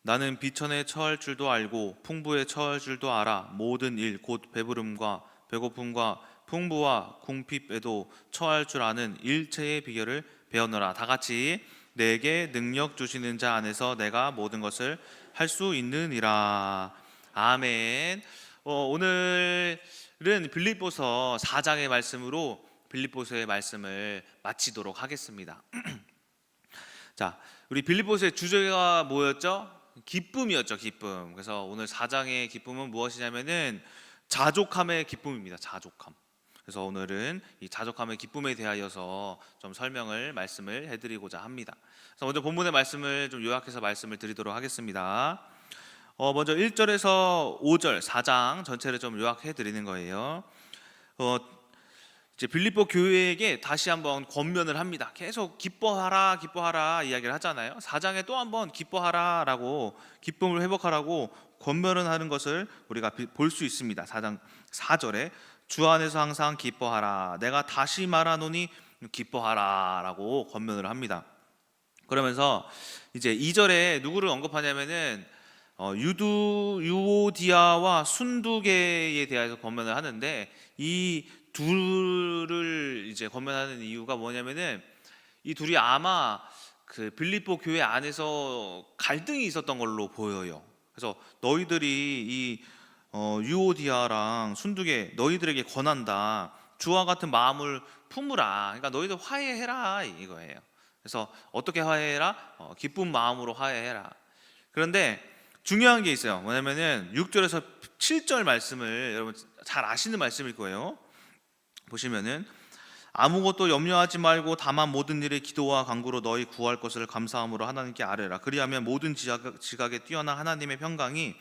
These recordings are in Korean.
나는 비천에 처할 줄도 알고 풍부에 처할 줄도 알아. 모든 일 곧 배부름과 배고픔과 풍부와 궁핍에도 처할 줄 아는 일체의 비결을 배웠노라. 다 같이 내게 능력 주시는 자 안에서 내가 모든 것을 할 수 있느니라. 아멘. 오늘은 빌립보서 4장의 말씀으로 빌립보서의 말씀을 마치도록 하겠습니다. 자, 우리 빌립보서의 주제가 뭐였죠? 기쁨이었죠, 기쁨. 그래서 오늘 4장의 기쁨은 무엇이냐면은 자족함의 기쁨입니다. 자족함. 그래서 오늘은 이 자족함의 기쁨에 대하여서 좀 말씀을 해드리고자 합니다. 그래서 먼저 본문의 말씀을 좀 요약해서 말씀을 드리도록 하겠습니다. 먼저 1절에서 5절 4장 전체를 좀 요약해 드리는 거예요. 이제 빌립보 교회에게 다시 한번 권면을 합니다. 계속 기뻐하라 기뻐하라 이야기를 하잖아요. 4장에 또 한번 기뻐하라라고 기쁨을 회복하라고 권면을 하는 것을 우리가 볼 수 있습니다. 4장 4절에 주 안에서 항상 기뻐하라. 내가 다시 말하노니 기뻐하라라고 권면을 합니다. 그러면서 이제 2절에 누구를 언급하냐면은 유오디아와 순두개에 대해서 권면을 하는데 이 둘을 이제 권면하는 이유가 뭐냐면은 이 둘이 아마 그 빌립보 교회 안에서 갈등이 있었던 걸로 보여요. 그래서 너희들이 이 유오디아랑 순두개 너희들에게 권한다. 주와 같은 마음을 품으라. 그러니까 너희들 화해해라 이거예요. 그래서 어떻게 화해해라? 기쁜 마음으로 화해해라. 그런데 중요한 게 있어요. 뭐냐면은 6절에서 7절 말씀을 여러분 잘 아시는 말씀일 거예요. 보시면은 아무것도 염려하지 말고 다만 모든 일에 기도와 간구로 너희 구할 것을 감사함으로 하나님께 아뢰라. 그리하면 모든 지각에 뛰어난 하나님의 평강이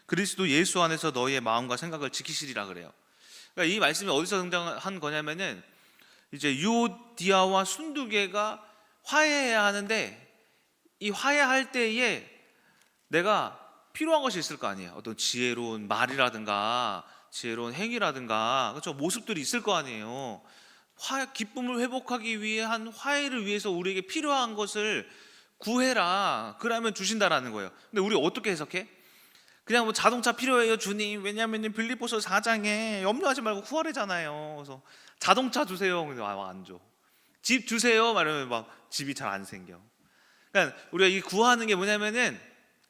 그리스도 예수 안에서 너희의 마음과 생각을 지키시리라 그래요. 그러니까 이 말씀이 어디서 등장한 거냐면은 이제 유오디아와 순두개가 화해해야 하는데 이 화해할 때에 내가 필요한 것이 있을 거 아니에요. 어떤 지혜로운 말이라든가 지혜로운 행위라든가 그렇죠? 모습들이 있을 거 아니에요. 기쁨을 회복하기 위한 화해를 위해서 우리에게 필요한 것을 구해라. 그러면 주신다라는 거예요. 근데 우리 어떻게 해석해? 그냥 뭐 자동차 필요해요 주님. 왜냐하면 빌립보서 4장에 염려하지 말고 구하래잖아요. 그래서 자동차 주세요. 근데 안 줘. 집 주세요. 말하면 막 집이 잘 안 생겨. 그러니까 우리가 이 구하는 게 뭐냐면은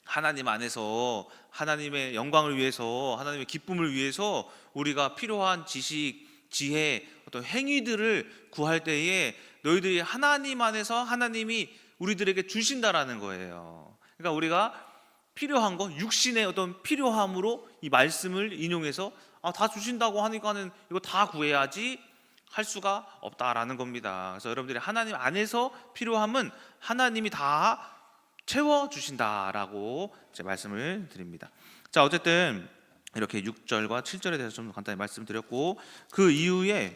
하나님 안에서 하나님의 영광을 위해서 하나님의 기쁨을 위해서 우리가 필요한 지식, 지혜, 어떤 행위들을 구할 때에 너희들이 하나님 안에서 하나님이 우리들에게 주신다라는 거예요. 그러니까 우리가 필요한 거, 육신의 어떤 필요함으로 이 말씀을 인용해서 다 주신다고 하니까는 이거 다 구해야지 할 수가 없다라는 겁니다. 그래서 여러분들이 하나님 안에서 필요함은 하나님이 다 채워주신다라고 제 말씀을 드립니다. 자, 어쨌든 이렇게 6절과 7절에 대해서 좀 간단히 말씀드렸고 그 이후에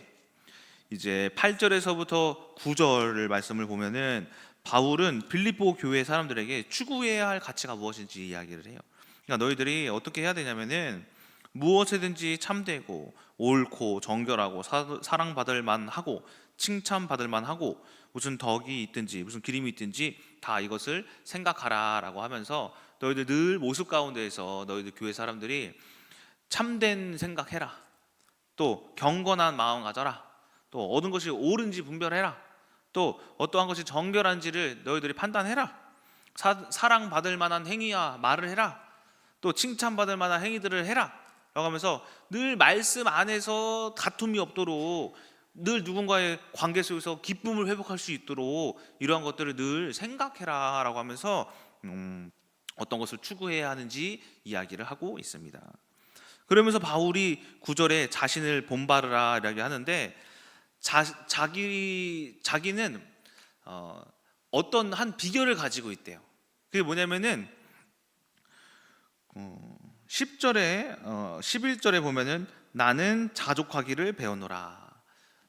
이제 8절에서부터 9절을 말씀을 보면은 바울은 빌립보 교회 사람들에게 추구해야 할 가치가 무엇인지 이야기를 해요. 그러니까 너희들이 어떻게 해야 되냐면은 무엇이든지 참되고 옳고 정결하고 사랑받을 만하고 칭찬받을 만하고 무슨 덕이 있든지 무슨 기림이 있든지 다 이것을 생각하라라고 하면서 너희들 늘 모습 가운데에서 너희들 교회 사람들이 참된 생각해라. 또 경건한 마음 가져라. 또 얻은 것이 옳은지 분별해라. 또 어떠한 것이 정결한지를 너희들이 판단해라. 사랑받을 만한 행위야 말을 해라. 또 칭찬받을 만한 행위들을 해라 라고 하면서 늘 말씀 안에서 다툼이 없도록 늘 누군가의 관계 속에서 기쁨을 회복할 수 있도록 이러한 것들을 늘 생각해라 라고 하면서 어떤 것을 추구해야 하는지 이야기를 하고 있습니다. 그러면서 바울이 9절에 자신을 본받으라 이렇게 하는데 자기는 어떤 한 비결을 가지고 있대요. 그게 뭐냐면은 10절에 11절에 보면은 나는 자족하기를 배우노라.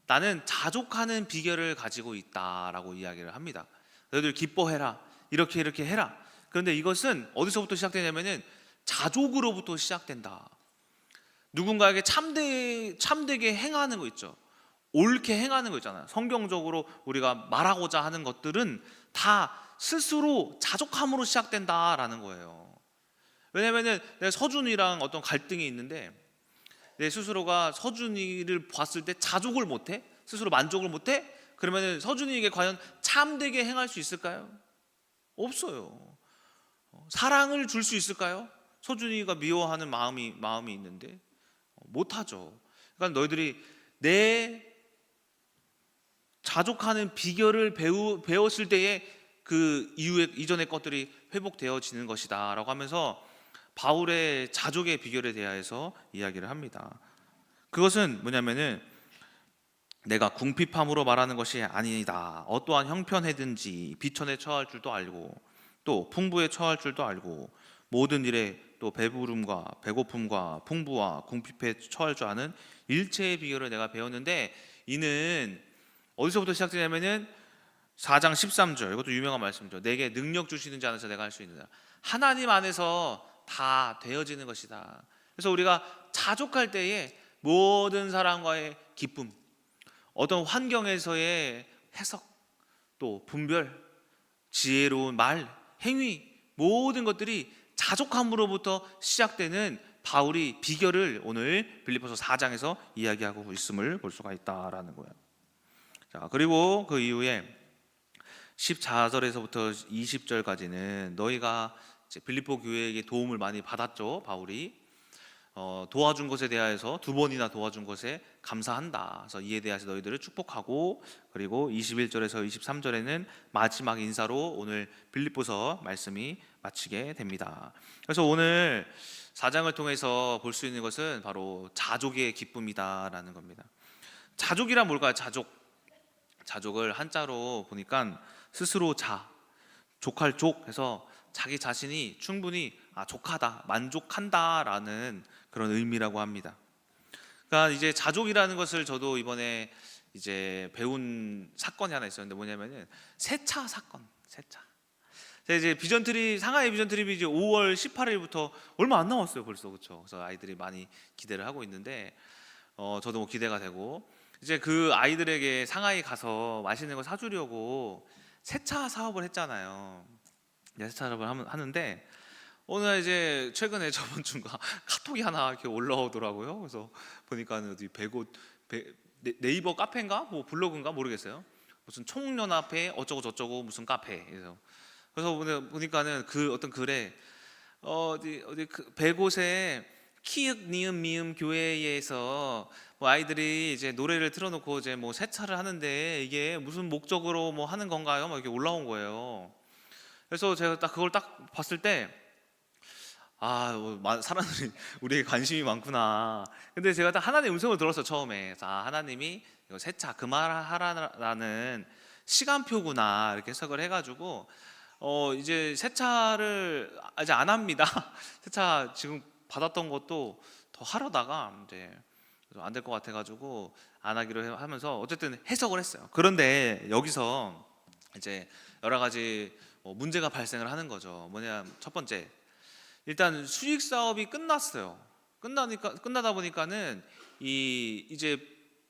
나는 자족하는 비결을 가지고 있다라고 이야기를 합니다. 너희들 기뻐해라. 이렇게 해라. 그런데 이것은 어디서부터 시작되냐면은 자족으로부터 시작된다. 누군가에게 참되게 행하는 거 있죠. 옳게 행하는 거 있잖아요. 성경적으로 우리가 말하고자 하는 것들은 다 스스로 자족함으로 시작된다라는 거예요. 왜냐면은 내가 서준이랑 어떤 갈등이 있는데 내 스스로가 서준이를 봤을 때 자족을 못해? 스스로 만족을 못해? 그러면은 서준이에게 과연 참되게 행할 수 있을까요? 없어요. 사랑을 줄 수 있을까요? 서준이가 미워하는 마음이 있는데 못하죠. 그러니까 너희들이 내 자족하는 비결을 배웠을 때에 그 이전의 것들이 회복되어지는 것이다 라고 하면서 바울의 자족의 비결에 대해서 이야기를 합니다. 그것은 뭐냐면은 내가 궁핍함으로 말하는 것이 아니다. 어떠한 형편이든지 비천에 처할 줄도 알고 또 풍부에 처할 줄도 알고 모든 일에 또 배부름과 배고픔과 풍부와 궁핍에 처할 줄 아는 일체의 비결을 내가 배웠는데, 이는 어디서부터 시작되냐면은 4장 13절, 이것도 유명한 말씀이죠. 내게 능력 주시는 자 안에서 내가 할 수 있느냐. 하나님 안에서 다 되어지는 것이다. 그래서 우리가 자족할 때에 모든 사람과의 기쁨, 어떤 환경에서의 해석, 또 분별, 지혜로운 말, 행위, 모든 것들이 자족함으로부터 시작되는 바울이 비결을 오늘 빌립보서 4장에서 이야기하고 있음을 볼 수가 있다라는 거예요. 자, 그리고 그 이후에 14절에서부터 20절까지는 너희가 이제 빌립보 교회에게 도움을 많이 받았죠. 바울이 도와준 것에 대하여서 2번이나 도와준 것에 감사한다. 그래서 이에 대해서 너희들을 축복하고, 그리고 21절에서 23절에는 마지막 인사로 오늘 빌립보서 말씀이 마치게 됩니다. 그래서 오늘 4장을 통해서 볼 수 있는 것은 바로 자족의 기쁨이다라는 겁니다. 자족이란 뭘까요? 자족을 한자로 보니까 스스로 족할 족 해서 자기 자신이 충분히 족하다, 만족한다라는 그런 의미라고 합니다. 그러니까 이제 자족이라는 것을 저도 이번에 이제 배운 사건이 하나 있었는데, 뭐냐면은 세차 사건. 세차. 제가 이제 상하이 비전 트립이 이제 5월 18일부터 얼마 안 남았어요, 벌써. 그렇죠? 그래서 아이들이 많이 기대를 하고 있는데, 저도 뭐 기대가 되고, 이제 그 아이들에게 상하이 가서 맛있는 거 사주려고 세차 사업을 했잖아요. 세차 사업을 하는데 어느 날 이제 최근에 저번 주인가 카톡이 하나 이렇게 올라오더라고요. 그래서 보니까는 어디 네이버 카페인가 뭐 블로그인가 모르겠어요. 무슨 총연합회 어쩌고 저쩌고 무슨 카페. 그래서 보니까는 그 어떤 글에 어디 그 100곳에 키읔 니은 미음 교회에서 뭐 아이들이 이제 노래를 틀어놓고 이제 뭐 세차를 하는데 이게 무슨 목적으로 뭐 하는 건가요? 막 이렇게 올라온 거예요. 그래서 제가 딱 그걸 딱 봤을 때 사람들이 우리에게 관심이 많구나. 근데 제가 딱 하나님의 음성을 들었어 처음에. 하나님이 이거 세차 그만하라는 시간표구나 이렇게 해석을 해가지고 이제 세차를 이제 안 합니다. 세차 지금 받았던 것도 더 하려다가 이제 안 될 것 같아가지고 안 하기로 하면서 어쨌든 해석을 했어요. 그런데 여기서 이제 여러 가지 문제가 발생을 하는 거죠. 뭐냐, 첫 번째, 일단 수익 사업이 끝났어요. 끝나다 보니까는 이제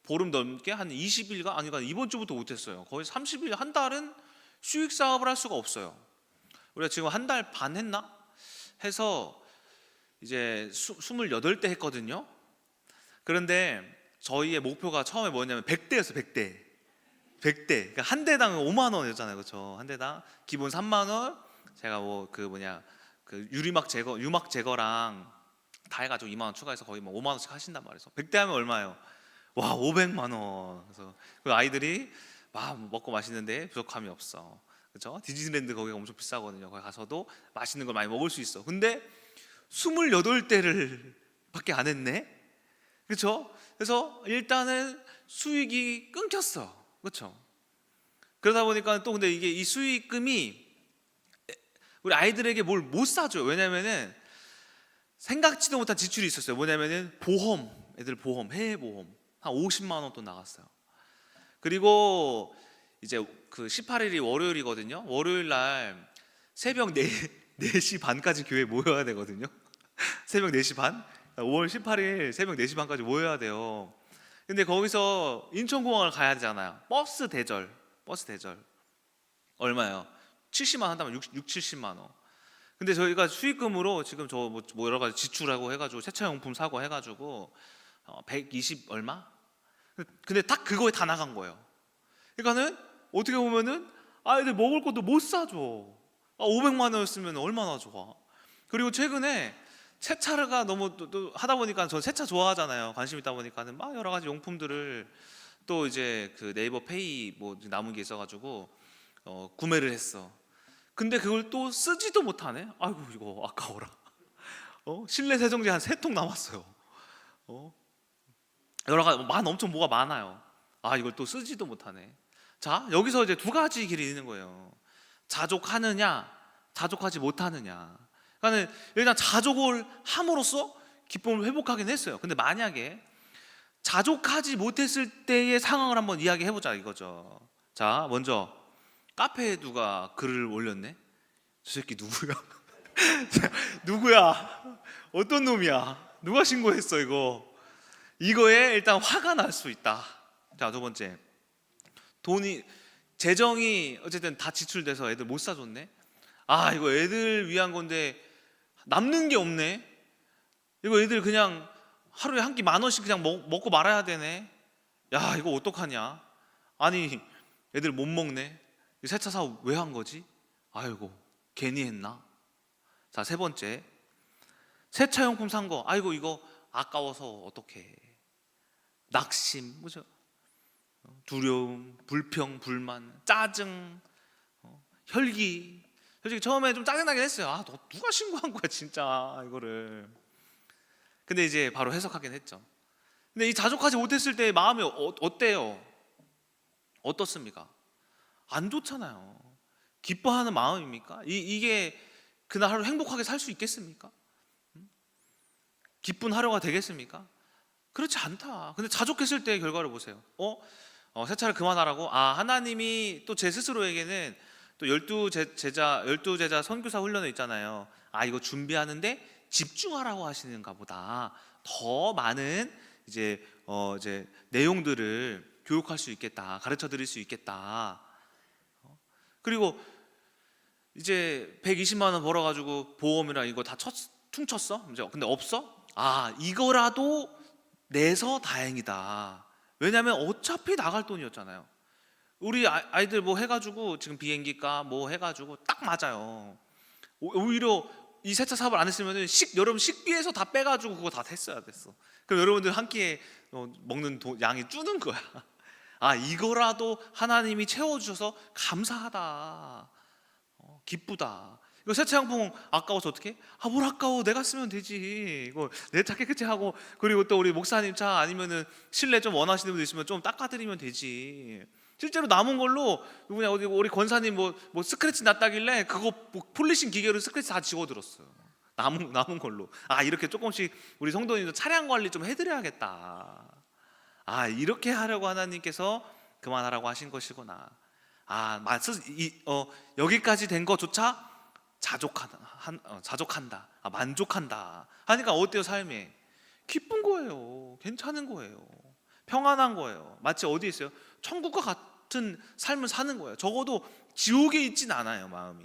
보름 넘게 한 20일가 아니가 이번 주부터 못했어요. 거의 30일, 한 달은 수익 사업을 할 수가 없어요. 우리가 지금 한 달 반 했나? 해서 이제 28대 했거든요. 그런데 저희의 목표가 처음에 뭐였냐면 100대였어요. 100대. 그러니까 한 대당 5만 원이었잖아요. 그렇죠? 한 대당 기본 3만 원. 제가 그 유막 제거랑 다 해가지고 2만 원 추가해서 거의 뭐 5만 원씩 하신단 말이에요. 100대 하면 얼마예요? 와, 500만 원. 그래서 그 아이들이 먹고 마시는데 부족함이 없어. 그렇죠? 디즈니랜드 거기가 엄청 비싸거든요. 거기 가서도 맛있는 걸 많이 먹을 수 있어. 근데 28대를 밖에 안 했네. 그렇죠? 그래서 일단은 수익이 끊겼어. 그렇죠? 그러다 보니까 또 근데 이게 이 수익금이 우리 아이들에게 뭘 못 사줘요. 왜냐면은 생각지도 못한 지출이 있었어요. 뭐냐면은 애들 보험, 해외 보험 한 50만 원 또 나갔어요. 그리고 이제 그 18일이 월요일이거든요. 월요일 날 새벽 4시 반까지 교회에 모여야 되거든요. 새벽 4시 반? 5월 18일 새벽 4시 반까지 모여야 돼요. 근데 거기서 인천공항을 가야 되잖아요. 버스 대절 얼마예요? 70만 원 한다면 70만 원. 근데 저희가 수익금으로 지금 저 뭐 여러 가지 지출하고 해가지고 세차용품 사고 해가지고 120 얼마? 근데 딱 그거에 다 나간 거예요. 그러니까는 어떻게 보면은 애들 먹을 것도 못 사줘. 500만 원이었으면 얼마나 좋아. 그리고 최근에 세차가 너무 또 하다 보니까 전 세차 좋아하잖아요. 관심 있다 보니까는 막 여러 가지 용품들을 또 이제 그 네이버 페이 뭐 남은 게 있어가지고 구매를 했어. 근데 그걸 또 쓰지도 못하네. 아이고 이거 아까워라. 실내 세정제 한 3통 남았어요. 여러 가지 엄청 뭐가 많아요. 이걸 또 쓰지도 못하네. 자, 여기서 이제 두 가지 길이 있는 거예요. 자족하느냐, 자족하지 못하느냐. 그러니까 일단 자족을 함으로써 기쁨을 회복하긴 했어요. 근데 만약에 자족하지 못했을 때의 상황을 한번 이야기해 보자 이거죠. 자, 먼저 카페에 누가 글을 올렸네? 저 새끼 누구야? 누구야? 어떤 놈이야? 누가 신고했어 이거? 이거에 일단 화가 날 수 있다. 자, 두 번째, 재정이 어쨌든 다 지출돼서 애들 못 사줬네. 이거 애들 위한 건데 남는 게 없네. 이거 애들 그냥 하루에 한 끼 10,000원씩 그냥 먹고 말아야 되네. 야, 이거 어떡하냐? 아니, 애들 못 먹네. 이 세차 사업 왜 한 거지? 아이고, 괜히 했나? 자, 세 번째, 세차용품 산 거, 이거 아까워서 어떡해. 낙심, 그죠? 두려움, 불평, 불만, 짜증, 혈기. 솔직히 처음에 좀 짜증나긴 했어요. 너 누가 신고한 거야 진짜 이거를. 근데 이제 바로 해석하긴 했죠. 근데 이 자족하지 못했을 때 마음이 어때요? 어떻습니까? 안 좋잖아요. 기뻐하는 마음입니까? 이게 그날 하루 행복하게 살 수 있겠습니까? 기쁜 하루가 되겠습니까? 그렇지 않다. 근데 자족했을 때의 결과를 보세요. 세차를 그만하라고? 하나님이 또 제 스스로에게는 또 12제자 선교사 훈련에 있잖아요. 이거 준비하는데 집중하라고 하시는가 보다. 더 많은 이제 내용들을 교육할 수 있겠다. 가르쳐 드릴 수 있겠다. 그리고 이제 120만 원 벌어 가지고 보험이랑 이거 다 퉁쳤어? 근데 없어? 이거라도 내서 다행이다. 왜냐면 어차피 나갈 돈이었잖아요. 우리 아이들 뭐 해가지고 지금 비행기가 뭐 해가지고 딱 맞아요. 오히려 이 세차 사업을 안 했으면은 여러분 식비에서 다 빼가지고 그거 다 했어야 됐어. 그럼 여러분들 한 끼에 먹는 양이 줄는 거야. 이거라도 하나님이 채워주셔서 감사하다. 기쁘다. 이거 세차용품 아까워서 어떻게? 뭘 아까워? 내가 쓰면 되지. 이거 내 차 깨끗이 하고, 그리고 또 우리 목사님 차 아니면은 실내 좀 원하시는 분들 있으면 좀 닦아드리면 되지. 실제로 남은 걸로 누구냐 우리 권사님 뭐 스크래치 났다길래 그거 폴리싱 기계로 스크래치 다 지워들었어요. 남은 걸로. 이렇게 조금씩 우리 성도님도 차량 관리 좀 해드려야겠다. 이렇게 하려고 하나님께서 그만하라고 하신 것이구나. 여기까지 된 것조차 자족한다. 만족한다. 하니까 어때요 삶이? 기쁜 거예요. 괜찮은 거예요. 평안한 거예요. 마치 어디에 있어요? 천국과 같은 삶을 사는 거예요. 적어도 지옥에 있진 않아요 마음이.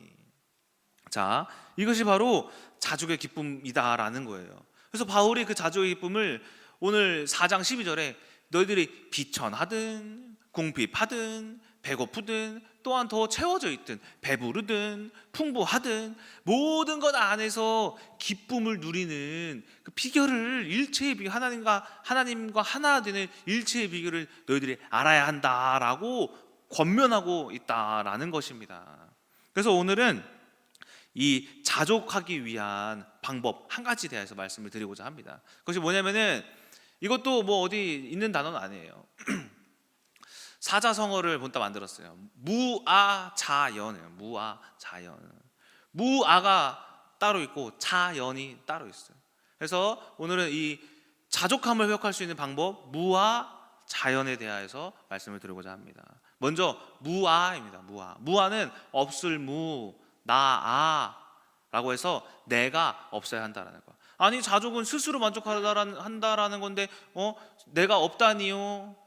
자, 이것이 바로 자족의 기쁨이다라는 거예요. 그래서 바울이 그 자족의 기쁨을 오늘 4장 12절에 너희들이 비천하든 궁핍하든 배고프든 또한 더 채워져 있든 배부르든 풍부하든 모든 것 안에서 기쁨을 누리는 그 비결을 일체의 비결, 하나님과 하나 되는 일체의 비결을 너희들이 알아야 한다라고 권면하고 있다라는 것입니다. 그래서 오늘은 이 자족하기 위한 방법 한 가지에 대해서 말씀을 드리고자 합니다. 그것이 뭐냐면은 이것도 뭐 어디 있는 단어는 아니에요. 사자성어를 본따 만들었어요. 무아자연이에요. 무아자연. 무아가 따로 있고 자연이 따로 있어요. 그래서 오늘은 이 자족함을 회복할 수 있는 방법 무아자연에 대하여서 말씀을 드리고자 합니다. 먼저 무아입니다. 무아는 없을 무, 나아라고 해서 내가 없어야 한다라는 거. 아니 자족은 스스로 만족한다라는 건데 내가 없다니요.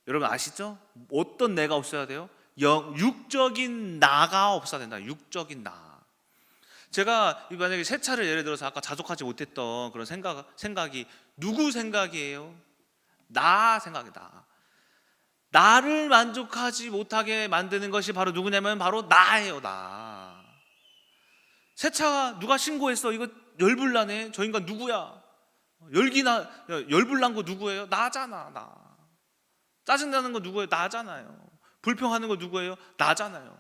여러분 아시죠? 어떤 내가 없어야 돼요? 육적인 나가 없어야 된다. 육적인 나. 제가 만약에 새 차를 예를 들어서 아까 자족하지 못했던 그런 생각이 누구 생각이에요? 나 생각이다. 나를 만족하지 못하게 만드는 것이 바로 누구냐면 바로 나예요. 나. 새 차 누가 신고했어? 이거 열불나네. 저 인간 누구야? 열불난 거 누구예요? 나잖아. 나. 짜증나는 거 누구예요? 나잖아요. 불평하는 거 누구예요? 나잖아요.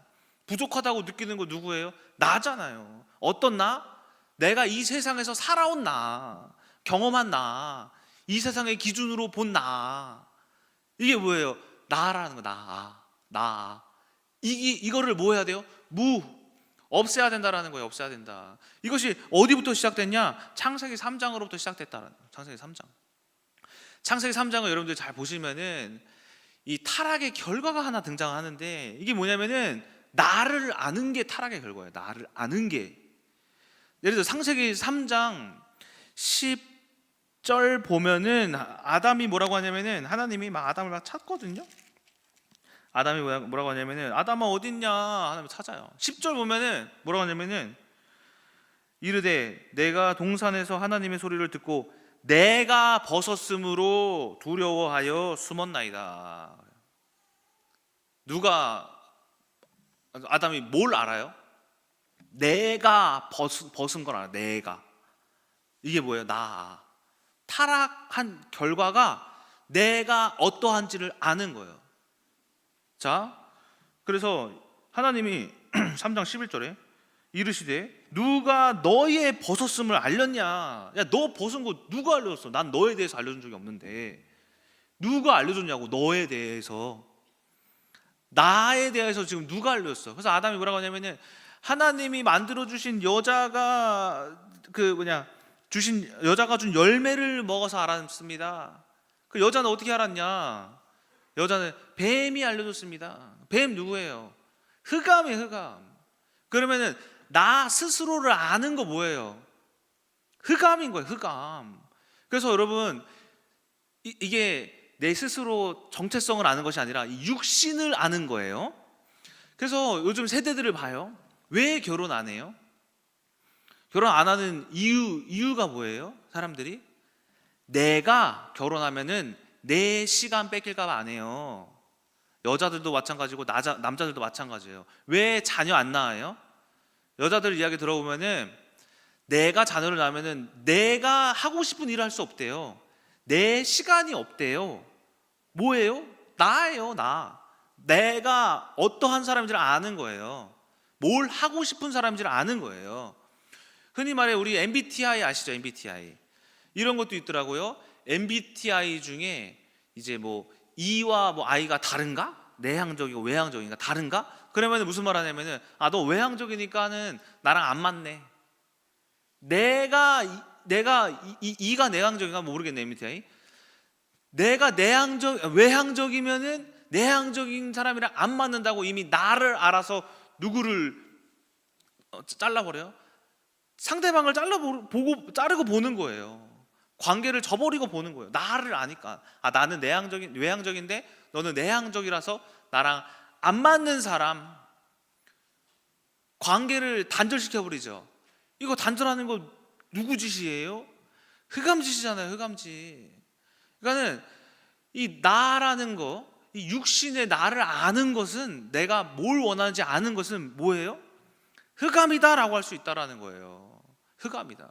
부족하다고 느끼는 거 누구예요? 나잖아요. 어떤 나? 내가 이 세상에서 살아온 나, 경험한 나, 이 세상의 기준으로 본 나. 이게 뭐예요? 나라는 거. 나. 이거를 뭐 해야 돼요? 없애야 된다라는 거예요. 없애야 된다. 이것이 어디부터 시작됐냐? 창세기 3장으로부터 시작됐다라는 거예요. 창세기 3장. 창세기 3장을 여러분들 잘 보시면은 이 타락의 결과가 하나 등장하는데, 이게 뭐냐면은 나를 아는 게 타락의 결과예요. 나를 아는 게. 예를 들어 창세기 3장 10절 보면은 아담이 뭐라고 하냐면은, 하나님이 막 아담을 막 찾거든요. 아담이 뭐라고 하냐면은, 아담아 어딨냐 하나님 찾아요. 10절 보면은 뭐라고 하냐면은, 이르되 내가 동산에서 하나님의 소리를 듣고 내가 벗었으므로 두려워하여 숨었나이다. 누가, 아담이 뭘 알아요? 내가 벗은 걸 알아. 내가. 이게 뭐예요? 나. 타락한 결과가 내가 어떠한지를 아는 거예요. 자, 그래서 하나님이 3장 11절에 이르시되 누가 너의 벗었음을 알렸냐? 야, 너 벗은 거 누가 알려줬어? 난 너에 대해서 알려준 적이 없는데 누가 알려줬냐고. 너에 대해서, 나에 대해서 지금 누가 알려줬어? 그래서 아담이 뭐라고 하냐면은, 하나님이 만들어주신 여자가 주신 여자가 준 열매를 먹어서 알았습니다. 그 여자는 어떻게 알았냐? 여자는 뱀이 알려줬습니다. 뱀 누구예요? 흑암이에요. 흑암. 그러면은 나 스스로를 아는 거 뭐예요? 흑암인 거예요. 흑암. 그래서 여러분, 이게 내 스스로 정체성을 아는 것이 아니라 이 육신을 아는 거예요. 그래서 요즘 세대들을 봐요. 왜 결혼 안 해요? 결혼 안 하는 이유가 뭐예요? 사람들이 내가 결혼하면은 내 시간 뺏길까 봐 안 해요. 여자들도 마찬가지고 남자들도 마찬가지예요. 왜 자녀 안 낳아요? 여자들 이야기 들어보면은 내가 자녀를 낳으면은 내가 하고 싶은 일을 할 수 없대요. 내 시간이 없대요. 뭐예요? 나예요. 나. 내가 어떠한 사람인지를 아는 거예요. 뭘 하고 싶은 사람인지를 아는 거예요. 흔히 말해 우리 MBTI 아시죠? MBTI. 이런 것도 있더라고요. MBTI 중에 이제 뭐 E와 뭐 I가 다른가? 내향적이고 외향적인가? 다른가? 그러면 무슨 말 하냐면은, 너 외향적이니까는 나랑 안 맞네. 내가 E가 내향적인가 모르겠네. MBTI. 내가 외향적이면은 내향적인 사람이랑 안 맞는다고 이미 나를 알아서 누구를 잘라버려요? 상대방을 자르고 보는 거예요. 관계를 저버리고 보는 거예요. 나를 아니까. 나는 외향적인데 너는 내향적이라서 나랑 안 맞는 사람, 관계를 단절시켜버리죠. 이거 단절하는 거 누구 짓이에요? 흑암짓이잖아요. 흑암짓. 그러니까는 이 나라는 거, 이 육신의 나를 아는 것은, 내가 뭘 원하는지 아는 것은 뭐예요? 흑암이다라고 할 수 있다라는 거예요. 흑암이다.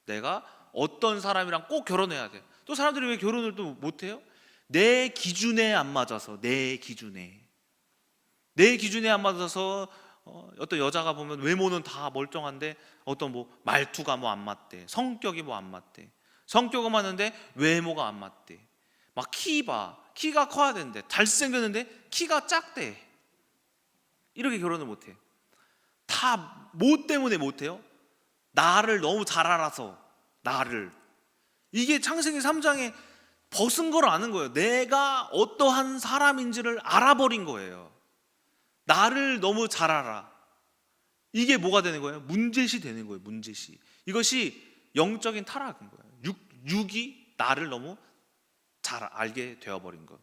내가 어떤 사람이랑 꼭 결혼해야 돼. 또 사람들이 왜 결혼을 또 못해요? 내 기준에 안 맞아서. 내 기준에 안 맞아서 어떤 여자가 보면 외모는 다 멀쩡한데 어떤 뭐 말투가 뭐 안 맞대, 성격이 뭐 안 맞대. 성격은 맞는데 외모가 안 맞대. 막 키가 커야 되는데 잘생겼는데 키가 작대. 이렇게 결혼을 못해. 다 뭐 때문에 못해요? 나를 너무 잘 알아서. 나를. 이게 창세기 3장에 벗은 걸 아는 거예요. 내가 어떠한 사람인지를 알아버린 거예요. 나를 너무 잘 알아. 이게 뭐가 되는 거예요? 문제시 되는 거예요. 문제시. 이것이 영적인 타락인 거예요. 육이 나를 너무 잘 알게 되어버린 거.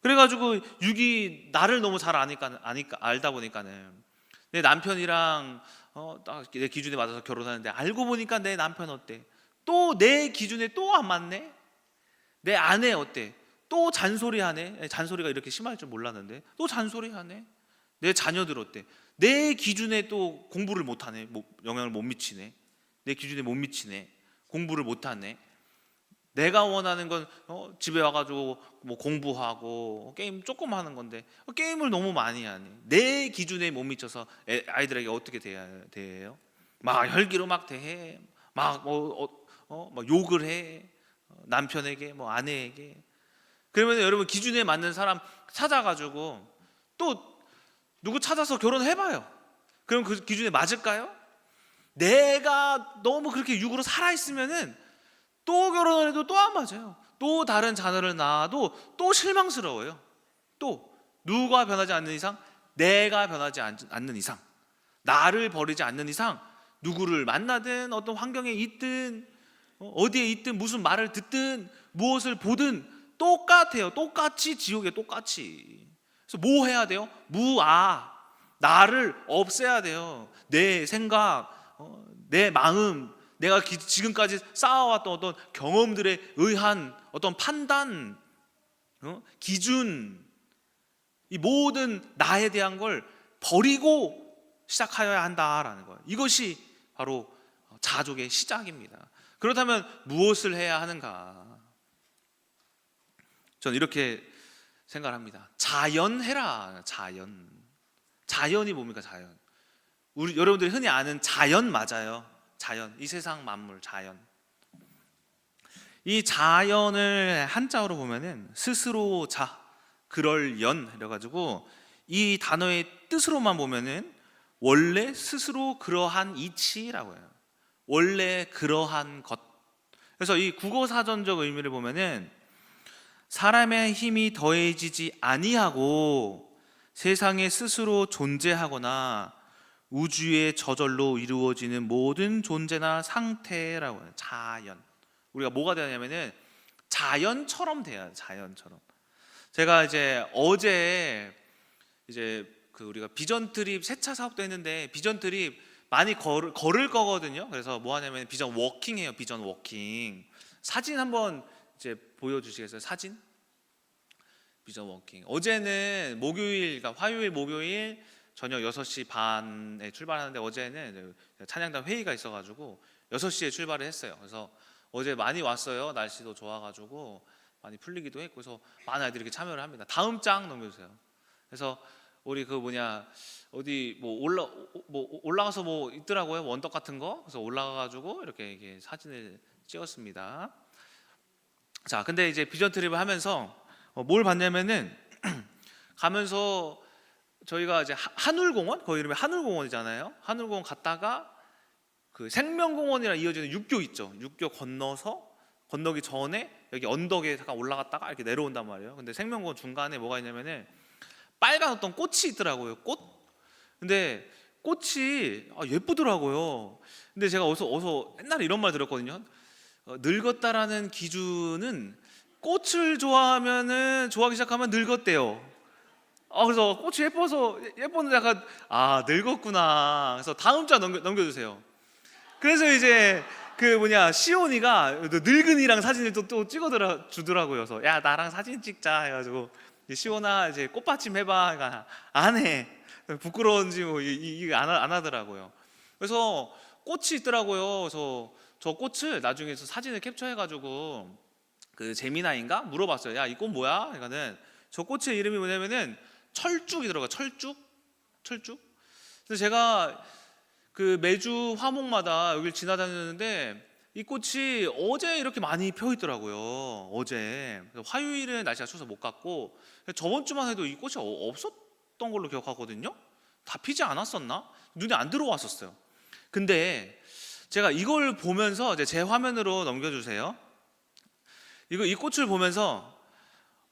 그래가지고 육이 나를 너무 잘 알다 보니까는 내 남편이랑 딱 내 기준에 맞아서 결혼하는데 알고 보니까 내 남편 어때? 또 내 기준에 또 안 맞네? 내 아내 어때? 또 잔소리하네? 잔소리가 이렇게 심할 줄 몰랐는데 또 잔소리하네? 내 자녀들 어때? 내 기준에 또 공부를 못하네? 영향을 못 미치네? 내 기준에 못 미치네? 공부를 못하네? 내가 원하는 건 집에 와가지고 뭐 공부하고 게임 조금 하는 건데 게임을 너무 많이 하네. 내 기준에 못 미쳐서 아이들에게 어떻게 대해요? 막 혈기로 막 대해, 막 막 욕을 해, 남편에게 뭐 아내에게. 그러면 여러분 기준에 맞는 사람 찾아가지고 또 누구 찾아서 결혼해봐요. 그럼 그 기준에 맞을까요? 내가 너무 그렇게 육으로 살아있으면은 또 결혼을 해도 또 안 맞아요. 또 다른 자녀를 낳아도 또 실망스러워요. 또 누가 변하지 않는 이상, 내가 변하지 않는 이상, 나를 버리지 않는 이상 누구를 만나든 어떤 환경에 있든 어디에 있든 무슨 말을 듣든 무엇을 보든 똑같아요. 똑같이 지옥에 똑같이. 그래서 뭐 해야 돼요? 나를 없애야 돼요. 내 생각, 내 마음, 내가 지금까지 쌓아왔던 어떤 경험들에 의한 어떤 판단, 기준, 이 모든 나에 대한 걸 버리고 시작하여야 한다라는 거예요. 이것이 바로 자족의 시작입니다. 그렇다면 무엇을 해야 하는가? 저는 이렇게 생각을 합니다. 자연해라. 자연이 뭡니까? 자연. 우리 여러분들이 흔히 아는 자연 맞아요. 자연, 이 세상 만물, 자연. 이 자연을 한자어로 보면은 스스로 자, 그럴 연 이래가지고 이 단어의 뜻으로만 보면은 원래 스스로 그러한 이치라고 해요. 원래 그러한 것. 그래서 이 국어사전적 의미를 보면은 사람의 힘이 더해지지 아니하고 세상에 스스로 존재하거나 우주의 저절로 이루어지는 모든 존재나 상태라고 해요. 자연. 우리가 뭐가 되냐면은 자연처럼 돼요. 자연처럼. 제가 이제 어제 그 우리가 비전 트립 세차 사업도 했는데 비전 트립 많이 걸을 거거든요. 그래서 뭐 하냐면 비전 워킹해요. 비전 워킹. 사진 한번 이제 보여주시겠어요? 사진? 비전 워킹. 어제는 목요일, 그러니까 화요일, 목요일 저녁 6시 반에 출발하는데 어제는 찬양단 회의가 있어가지고 6시에 출발을 했어요. 그래서 어제 많이 왔어요. 날씨도 좋아가지고 많이 풀리기도 했고 그래서 많은 아이들이 이렇게 참여를 합니다. 다음 장 넘겨주세요. 그래서 우리 어디 올라가서 뭐 있더라고요. 원덕 같은 거. 그래서 올라가가지고 이렇게 사진을 찍었습니다. 자, 근데 이제 비전 트립을 하면서 뭘 봤냐면은 가면서 저희가 이제 한울공원, 거기 이름이 한울공원이잖아요. 한울공원 갔다가 그 생명공원이랑 이어지는 육교 있죠. 육교 건너기 전에 여기 언덕에 잠깐 올라갔다가 이렇게 내려온단 말이에요. 근데 생명공원 중간에 뭐가 있냐면은 빨간 어떤 꽃이 있더라고요. 꽃. 근데 꽃이 예쁘더라고요. 근데 제가 어서 옛날에 이런 말 들었거든요. 늙었다라는 기준은 꽃을 좋아하기 시작하면 늙었대요. 그래서 꽃이 예뻤는데 약간 늙었구나. 그래서 다음 장 넘겨주세요. 그래서 이제 시온이가 늙은이랑 사진을 또 찍어 주더라고요. 그래서 야 나랑 사진 찍자 해가지고 시온아 이제 꽃받침 해봐. 그러니까 안 해. 부끄러운지 뭐 이게 안 하더라고요. 그래서 꽃이 있더라고요. 그래서 저 꽃을 나중에 사진을 캡처해가지고 그 재미나인가 물어봤어요. 야 이 꽃 뭐야? 그러니까는 저 꽃의 이름이 뭐냐면은 철쭉이더라고요. 철쭉. 그래서 제가 그 매주 화목마다 여기를 지나다녔는데 이 꽃이 어제 이렇게 많이 펴 있더라고요. 어제. 화요일은 날씨가 추워서 못 갔고 저번 주만 해도 이 꽃이 없었던 걸로 기억하거든요. 다 피지 않았었나? 눈에 안 들어왔었어요. 근데 제가 이걸 보면서 제 화면으로 넘겨주세요. 이 꽃을 보면서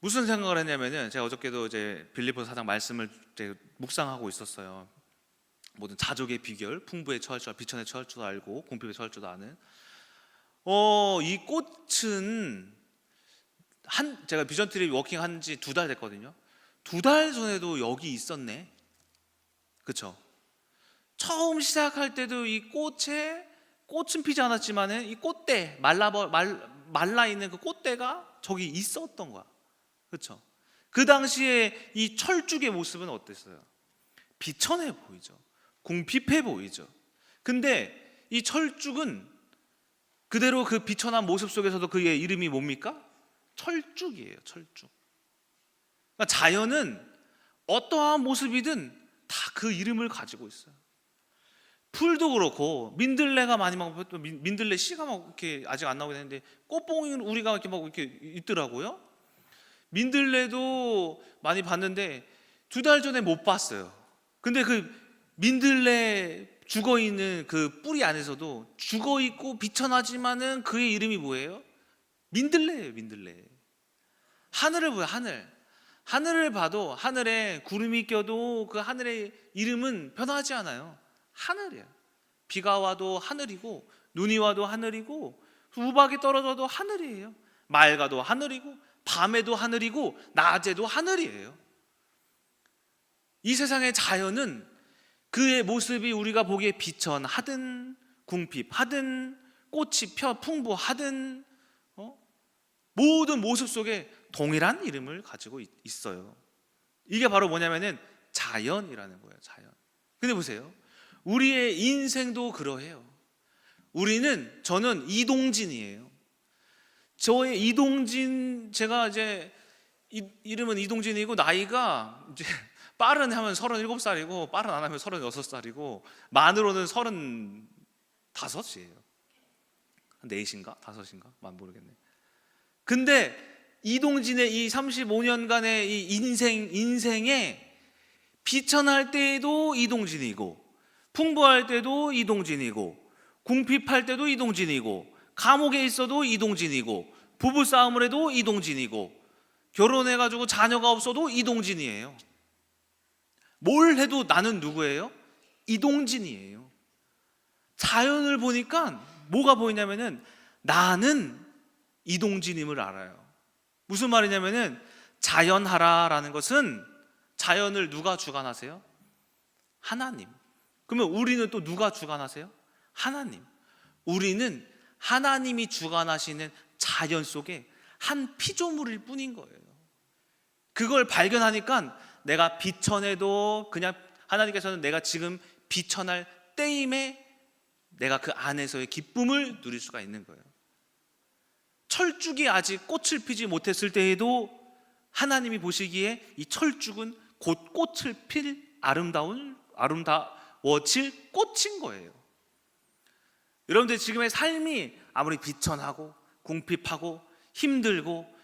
무슨 생각을 했냐면은 제가 어저께도 이제 빌립보서 4장 말씀을 묵상하고 있었어요. 모든 자족의 비결, 풍부에 처할 줄, 비천에 처할 줄도 알고 공핍에 처할 줄도 아는. 이 꽃은 제가 비전 트립 워킹 한지 2달 됐거든요. 2달 전에도 여기 있었네. 그렇죠? 처음 시작할 때도 이 꽃은 피지 않았지만은 이 꽃대 말라 있는 그 꽃대가 저기 있었던 거야. 그렇죠? 그 당시에 이 철쭉의 모습은 어땠어요? 비천해 보이죠. 궁핍해 보이죠. 근데 이 철쭉은 그대로 그 비천한 모습 속에서도 그의 이름이 뭡니까? 철쭉이에요. 철쭉. 그러니까 자연은 어떠한 모습이든 다 그 이름을 가지고 있어요. 풀도 그렇고 민들레가 많이 막 민들레 씨가 막 이렇게 아직 안 나오긴 했는데 꽃봉이는 우리가 이렇게 막 이렇게 있더라고요. 민들레도 많이 봤는데 2달 전에 못 봤어요. 근데 그 민들레 죽어 있는 그 뿌리 안에서도 죽어 있고 비천하지만은 그의 이름이 뭐예요? 민들레예요. 민들레. 하늘을 보여. 하늘을 봐도 하늘에 구름이 껴도 그 하늘의 이름은 변하지 않아요. 하늘이야. 비가 와도 하늘이고 눈이 와도 하늘이고 우박이 떨어져도 하늘이에요. 맑아도 하늘이고 밤에도 하늘이고 낮에도 하늘이에요. 이 세상의 자연은 그의 모습이 우리가 보기에 비천하든 궁핍하든 꽃이 펴 풍부하든 모든 모습 속에 동일한 이름을 가지고 있어요. 이게 바로 뭐냐면은 자연이라는 거예요. 자연. 근데 보세요. 우리의 인생도 그러해요. 저는 이동진이에요. 저의 이동진, 제가 이제 이름은 이동진이고 나이가 이제 빠른 하면 37살이고 빠른 안 하면 36살이고 만으로는 35이에요. 4인가? 5인가? 모르겠네. 근데 이동진의 이 35년간의 이 인생에 비천할 때에도 이동진이고 풍부할 때도 이동진이고 궁핍할 때도 이동진이고 감옥에 있어도 이동진이고 부부싸움을 해도 이동진이고 결혼해가지고 자녀가 없어도 이동진이에요. 뭘 해도 나는 누구예요? 이동진이에요. 자연을 보니까 뭐가 보이냐면은 나는 이동진임을 알아요. 무슨 말이냐면은 자연하라라는 것은 자연을 누가 주관하세요? 하나님. 그러면 우리는 또 누가 주관하세요? 하나님. 우리는 하나님이 주관하시는 자연 속에 한 피조물일 뿐인 거예요. 그걸 발견하니까 내가 비천해도 그냥 하나님께서는 내가 지금 비천할 때임에 내가 그 안에서의 기쁨을 누릴 수가 있는 거예요. 철쭉이 아직 꽃을 피지 못했을 때에도 하나님이 보시기에 이 철쭉은 곧 꽃을 필 아름다워질 꽃인 거예요. 여러분들 지금의 삶이 아무리 비천하고 궁핍하고 힘들고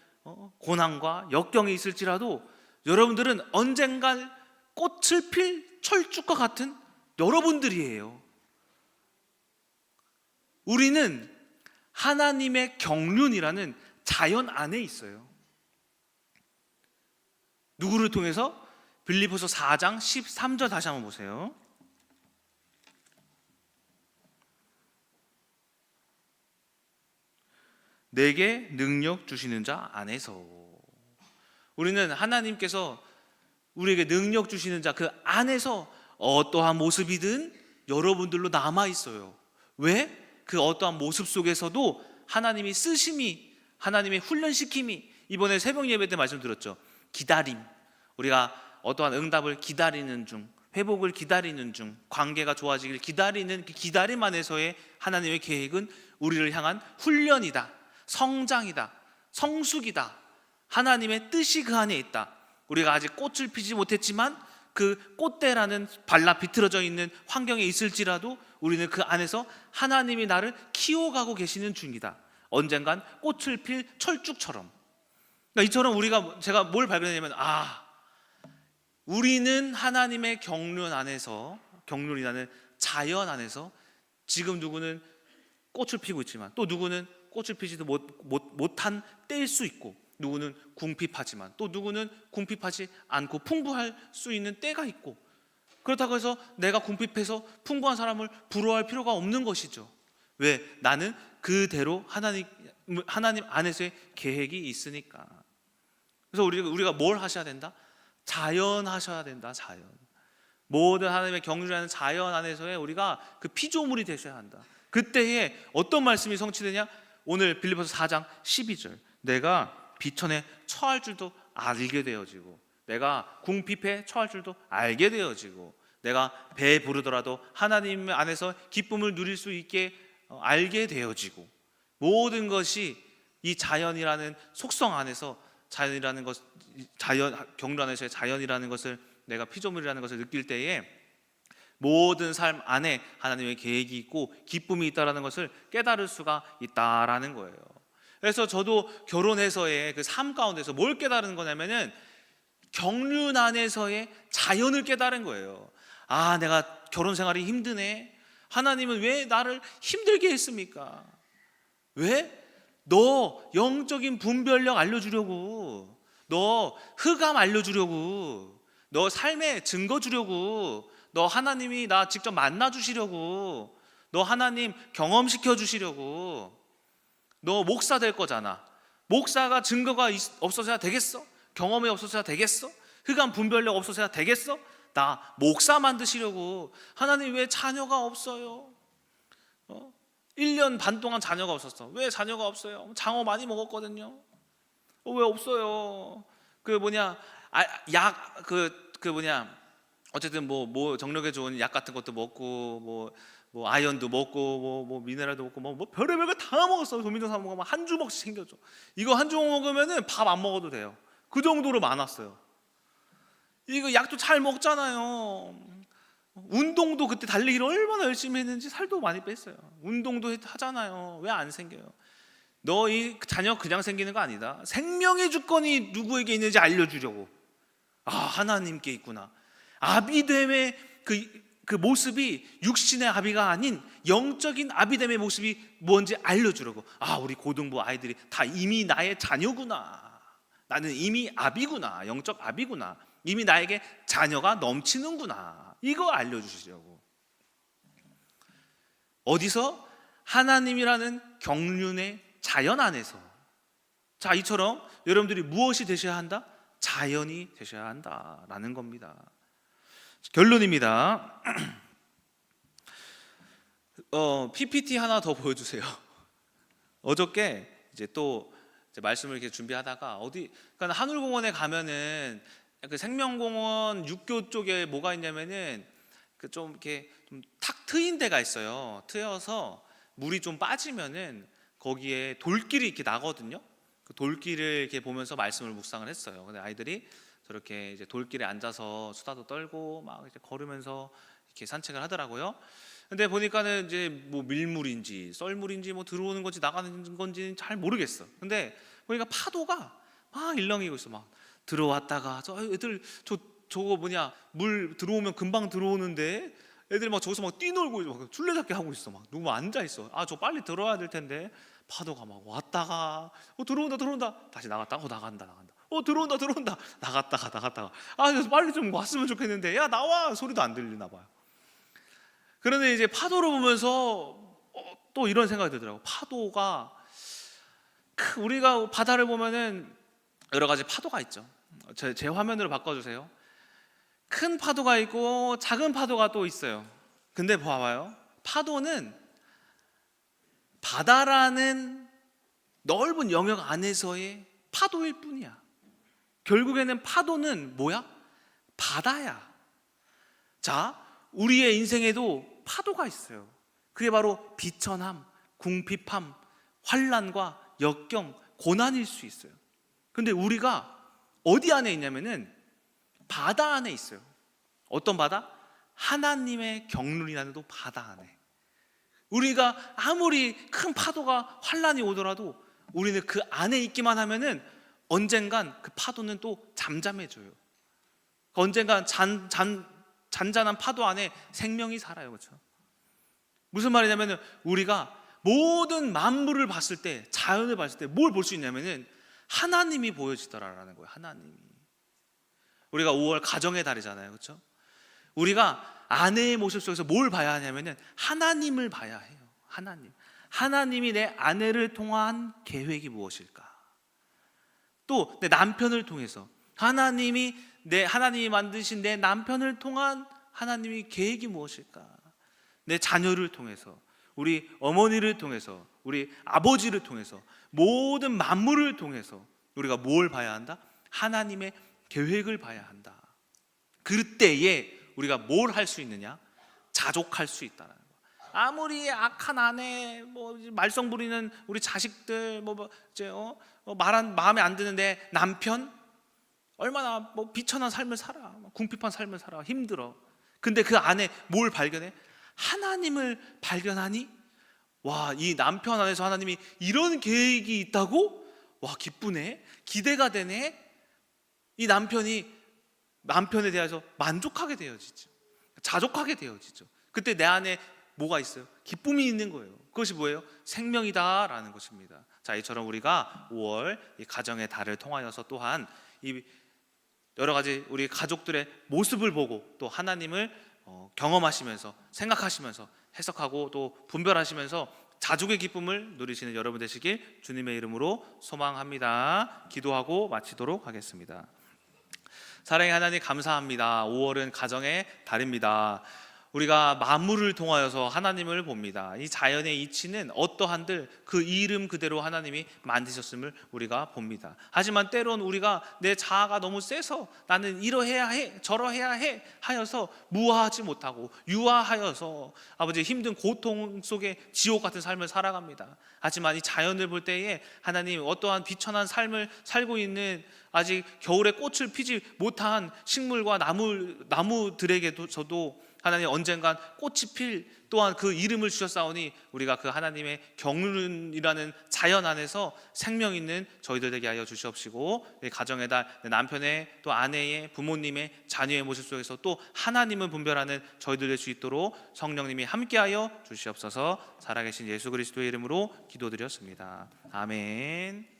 고난과 역경이 있을지라도 여러분들은 언젠간 꽃을 필 철쭉과 같은 여러분들이에요. 우리는 하나님의 경륜이라는 자연 안에 있어요. 누구를 통해서? 빌립보서 4장 13절 다시 한번 보세요. 내게 능력 주시는 자 안에서. 우리는 하나님께서 우리에게 능력 주시는 자 그 안에서 어떠한 모습이든 여러분들로 남아 있어요. 왜? 그 어떠한 모습 속에서도 하나님이 쓰심이, 하나님의 훈련시킴이, 이번에 새벽 예배 때 말씀드렸죠. 기다림. 우리가 어떠한 응답을 기다리는 중, 회복을 기다리는 중, 관계가 좋아지길 기다리는 그 기다림 안에서의 하나님의 계획은 우리를 향한 훈련이다, 성장이다, 성숙이다. 하나님의 뜻이 그 안에 있다. 우리가 아직 꽃을 피지 못했지만 그 꽃대라는 발라 비틀어져 있는 환경에 있을지라도 우리는 그 안에서 하나님이 나를 키워가고 계시는 중이다. 언젠간 꽃을 필 철쭉처럼. 그러니까 이처럼 제가 뭘 발견했냐면 우리는 하나님의 경륜 안에서, 경륜이라는 자연 안에서 지금 누구는 꽃을 피고 있지만 또 누구는 꽃을 피지도 못한 때일 수 있고, 누구는 궁핍하지만 또 누구는 궁핍하지 않고 풍부할 수 있는 때가 있고, 그렇다고 해서 내가 궁핍해서 풍부한 사람을 부러워할 필요가 없는 것이죠. 왜? 나는 그대로 하나님 안에서의 계획이 있으니까. 그래서 우리가 뭘 하셔야 된다? 자연하셔야 된다. 자연. 모든 하나님의 경륜하는 자연 안에서의 우리가 그 피조물이 되셔야 한다. 그때에 어떤 말씀이 성취되냐? 오늘 빌립보서 4장 12절, 내가 비천에 처할 줄도 알게 되어지고, 내가 궁핍에 처할 줄도 알게 되어지고, 내가 배에 부르더라도 하나님 안에서 기쁨을 누릴 수 있게 알게 되어지고, 모든 것이 이 자연이라는 속성 안에서, 자연이라는 것, 경륜 안에서의 자연이라는 것을, 내가 피조물이라는 것을 느낄 때에 모든 삶 안에 하나님의 계획이 있고 기쁨이 있다라는 것을 깨달을 수가 있다라는 거예요. 그래서 저도 결혼해서의 그 삶 가운데서 뭘 깨달은 거냐면은 경륜 안에서의 자연을 깨달은 거예요. 아, 내가 결혼 생활이 힘드네. 하나님은 왜 나를 힘들게 했습니까? 왜? 너 영적인 분별력 알려주려고, 너 흑암 알려주려고, 너 삶의 증거 주려고, 너 하나님이 나 직접 만나 주시려고, 너 하나님 경험시켜 주시려고. 너 목사 될 거잖아. 목사가 증거가 없어서야 되겠어? 경험이 없어서야 되겠어? 흑암 분별력 없어서야 되겠어? 나 목사 만드시려고. 하나님 왜 자녀가 없어요? 1년 반 동안 자녀가 없었어. 왜 자녀가 없어요? 장어 많이 먹었거든요. 왜 없어요? 어쨌든 뭐 정력에 좋은 약 같은 것도 먹고, 뭐 아연도 먹고, 뭐 미네랄도 먹고, 뭐 별의별 거 다 먹었어. 도민정 사모가 막 한 주먹씩 챙겨줘. 이거 한 주먹 먹으면은 밥 안 먹어도 돼요. 그 정도로 많았어요. 이거 약도 잘 먹잖아요. 운동도 그때 달리기를 얼마나 열심히 했는지 살도 많이 뺐어요. 운동도 하잖아요. 왜 안 생겨요? 너 이 자녀 그냥 생기는 거 아니다. 생명의 주권이 누구에게 있는지 알려주려고. 아, 하나님께 있구나. 아비됨의 그 모습이 육신의 아비가 아닌 영적인 아비됨의 모습이 뭔지 알려주려고. 아, 우리 고등부 아이들이 다 이미 나의 자녀구나. 나는 이미 아비구나. 영적 아비구나. 이미 나에게 자녀가 넘치는구나. 이거 알려주시려고. 어디서? 하나님이라는 경륜의 자연 안에서. 자, 이처럼 여러분들이 무엇이 되셔야 한다? 자연이 되셔야 한다라는 겁니다. 결론입니다. PPT 하나 더 보여주세요. 어저께 이제 또 말씀을 이렇게 준비하다가 그러니까 한울공원에 가면은 그 생명공원 육교 쪽에 뭐가 있냐면은 그 좀 이렇게 좀 탁 트인 데가 있어요. 트여서 물이 좀 빠지면은 거기에 돌길이 이렇게 나거든요. 그 돌길을 이렇게 보면서 말씀을 묵상을 했어요. 근데 아이들이 저렇게 이제 돌길에 앉아서 수다도 떨고 막 이제 걸으면서 이렇게 산책을 하더라고요. 근데 보니까는 이제 뭐 밀물인지 썰물인지 뭐 들어오는 건지 나가는 건지는 잘 모르겠어. 근데 보니까 파도가 막 일렁이고 있어. 막 들어왔다가 저 애들 저거 물 들어오면 금방 들어오는데 애들 막 저기서 막 뛰놀고 막 술래잡기 하고 있어. 막 누구 앉아 있어. 아, 저 빨리 들어와야 될 텐데. 파도가 막 왔다가 들어온다 다시 나갔다가 나간다 들어온다 나갔다가 아, 빨리 좀 왔으면 좋겠는데, 야 나와, 소리도 안 들리나 봐요. 그런데 이제 파도를 보면서 또 이런 생각이 들더라고. 파도가 우리가 바다를 보면은 여러 가지 파도가 있죠. 제 화면으로 바꿔주세요. 큰 파도가 있고 작은 파도가 또 있어요. 근데 봐봐요. 파도는 바다라는 넓은 영역 안에서의 파도일 뿐이야. 결국에는 파도는 뭐야? 바다야. 자, 우리의 인생에도 파도가 있어요. 그게 바로 비천함, 궁핍함, 환난과 역경, 고난일 수 있어요. 근데 우리가 어디 안에 있냐면은 바다 안에 있어요. 어떤 바다? 하나님의 경륜이라는 또 바다 안에. 우리가 아무리 큰 파도가 환난이 오더라도 우리는 그 안에 있기만 하면은 언젠간 그 파도는 또 잠잠해져요. 언젠간 잔잔한 파도 안에 생명이 살아요. 그렇죠? 무슨 말이냐면은 우리가 모든 만물을 봤을 때, 자연을 봤을 때 뭘 볼 수 있냐면은 하나님이 보여지더라라는 거예요. 하나님이. 우리가 5월 가정의 달이잖아요. 그렇죠? 우리가 아내의 모습 속에서 뭘 봐야 하냐면은 하나님을 봐야 해요. 하나님이 내 아내를 통한 계획이 무엇일까? 또 내 남편을 통해서 하나님이 만드신 내 남편을 통한 하나님이 계획이 무엇일까? 내 자녀를 통해서, 우리 어머니를 통해서, 우리 아버지를 통해서, 모든 만물을 통해서 우리가 뭘 봐야 한다? 하나님의 계획을 봐야 한다. 그때에 우리가 뭘 할 수 있느냐? 자족할 수 있다는 거. 아무리 악한 아내, 말썽 부리는 우리 자식들, 말한 마음에 안 드는데 남편 얼마나 비천한 삶을 살아, 궁핍한 삶을 살아, 힘들어. 근데 그 안에 뭘 발견해? 하나님을 발견하니, 와, 이 남편 안에서 하나님이 이런 계획이 있다고? 와, 기쁘네, 기대가 되네. 이 남편에 대해서 만족하게 되어지죠. 자족하게 되어지죠. 그때 내 안에 뭐가 있어요? 기쁨이 있는 거예요. 그것이 뭐예요? 생명이다라는 것입니다. 자, 이처럼 우리가 5월 이 가정의 달을 통하여서 또한 이 여러 가지 우리 가족들의 모습을 보고 또 하나님을 경험하시면서, 생각하시면서, 해석하고 또 분별하시면서 자족의 기쁨을 누리시는 여러분 되시길 주님의 이름으로 소망합니다. 기도하고 마치도록 하겠습니다. 사랑의 하나님, 감사합니다. 5월은 가정의 달입니다. 우리가 만물을 통하여서 하나님을 봅니다. 이 자연의 이치는 어떠한들 그 이름 그대로 하나님이 만드셨음을 우리가 봅니다. 하지만 때론 우리가 내 자아가 너무 세서 나는 이러해야 해, 저러해야 해 하여서 무화하지 못하고 유아하여서 아버지 힘든 고통 속에 지옥 같은 삶을 살아갑니다. 하지만 이 자연을 볼 때에 하나님, 어떠한 비천한 삶을 살고 있는 아직 겨울에 꽃을 피지 못한 식물과 나무들에게도 하나님 언젠간 꽃이 필 또한 그 이름을 주셨사오니 우리가 그 하나님의 경륜이라는 자연 안에서 생명 있는 저희들 되게 하여 주시옵시고, 가정의 달, 남편의 또 아내의 부모님의 자녀의 모습 속에서 또 하나님을 분별하는 저희들 될 수 있도록 성령님이 함께하여 주시옵소서. 살아계신 예수 그리스도의 이름으로 기도드렸습니다. 아멘.